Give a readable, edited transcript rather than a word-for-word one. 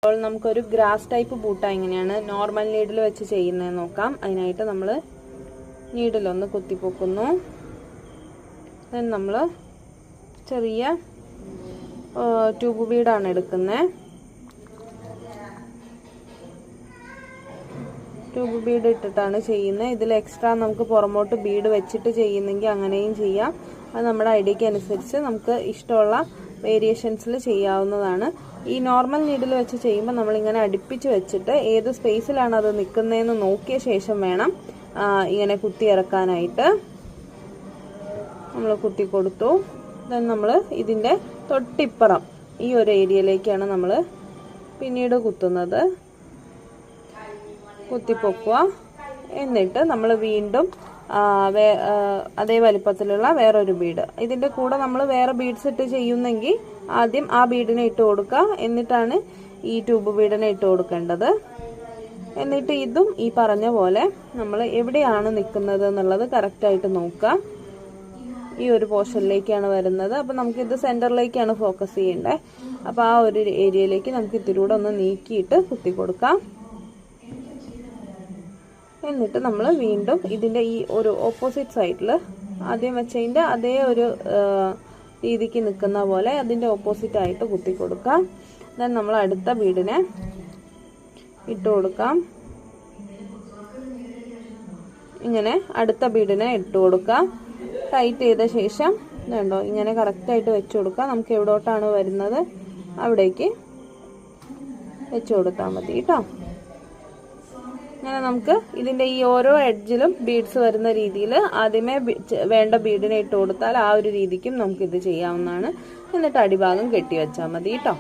അപ്പോൾ നമുക്കൊരു grass type ബൂട്ട എങ്ങനെയാണ് നോർമൽ നീഡിൽ വെച്ച് ചെയ്യുന്നത് നോക്കാം. അതിനായിട്ട് നമ്മൾ നീഡിലൊന്ന് കുത്തിപ്പൊക്കുന്നു. നമ്മൾ ചെറിയ ട്യൂബ് ബീഡാണ് എടുക്കുന്നത്. ട്യൂബ് ബീഡ് ഇട്ടിട്ടാണ് ചെയ്യുന്നത്. ഇതിൽ എക്സ്ട്രാ നമുക്ക് പുറമോട്ട് ബീഡ് വെച്ചിട്ട് ചെയ്യുന്നെങ്കിൽ അങ്ങനെയും ചെയ്യാം. അത് നമ്മുടെ ഐഡിയക്ക് അനുസരിച്ച് നമുക്ക് ഇഷ്ടമുള്ള വേരിയേഷൻസിൽ ചെയ്യാവുന്നതാണ്. ഈ നോർമൽ നീഡിൽ വെച്ച് ചെയ്യുമ്പോൾ നമ്മളിങ്ങനെ അടുപ്പിച്ച് വെച്ചിട്ട് ഏത് സ്പേസിലാണ് അത് നിൽക്കുന്നതെന്ന് നോക്കിയ ശേഷം വേണം ഇങ്ങനെ കുത്തി ഇറക്കാനായിട്ട്. നമ്മൾ കുത്തി കൊടുത്തു. ദെൻ നമ്മൾ ഇതിൻ്റെ തൊട്ടിപ്പുറം ഈ ഒരു ഏരിയയിലേക്കാണ് നമ്മൾ പിന്നീട് കുത്തുന്നത്. കുത്തിപ്പൊക്കുക. എന്നിട്ട് നമ്മൾ വീണ്ടും അതേ വലിപ്പത്തിലുള്ള വേറൊരു ബീഡ്, ഇതിൻ്റെ കൂടെ നമ്മൾ വേറെ ബീഡ്സ് ഇട്ട് ചെയ്യുന്നെങ്കിൽ ആദ്യം ആ ബീഡിനെ ഇട്ട് കൊടുക്കുക. എന്നിട്ടാണ് ഈ ട്യൂബ് ബീഡിനെ ഇട്ട് കൊടുക്കേണ്ടത്. എന്നിട്ട് ഇതും ഈ പറഞ്ഞ പോലെ നമ്മൾ എവിടെയാണ് നിൽക്കുന്നത് എന്നുള്ളത് കറക്റ്റായിട്ട് നോക്കുക. ഈ ഒരു പോർഷനിലേക്കാണ് വരുന്നത്. അപ്പം നമുക്കിത് സെൻറ്ററിലേക്കാണ് ഫോക്കസ് ചെയ്യേണ്ടത്. അപ്പോൾ ആ ഒരു ഏരിയയിലേക്ക് നമുക്ക് ഇതിലൂടെ ഒന്ന് നീക്കിയിട്ട് കുത്തി കൊടുക്കാം. എന്നിട്ട് നമ്മൾ വീണ്ടും ഇതിൻ്റെ ഈ ഒരു ഓപ്പോസിറ്റ് സൈഡിൽ ആദ്യം വെച്ചതിൻ്റെ അതേ ഒരു രീതിക്ക് നിൽക്കുന്ന പോലെ അതിൻ്റെ ഓപ്പോസിറ്റ് ആയിട്ട് കുത്തി കൊടുക്കാം. ദെൻ നമ്മൾ അടുത്ത ബീഡിനെ ഇട്ട് കൊടുക്കാം. ഇങ്ങനെ അടുത്ത ബീഡിനെ ഇട്ട് കൊടുക്കാം. ടൈറ്റ് ചെയ്ത ശേഷം ഇതുണ്ടോ ഇങ്ങനെ കറക്റ്റായിട്ട് വെച്ച് കൊടുക്കാം. നമുക്ക് എവിടോട്ടാണ് വരുന്നത് അവിടേക്ക് വെച്ച് കൊടുത്താൽ മതി കേട്ടോ. അങ്ങനെ നമുക്ക് ഇതിൻ്റെ ഈ ഓരോ എഡ്ജിലും ബീഡ്സ് വരുന്ന രീതിയിൽ ആദ്യമേ വേണ്ട ബീഡിനെ ഇട്ട് കൊടുത്താൽ ആ ഒരു രീതിക്കും നമുക്കിത് ചെയ്യാവുന്നതാണ്. എന്നിട്ട് അടിഭാഗം കെട്ടി വെച്ചാൽ മതി കേട്ടോ.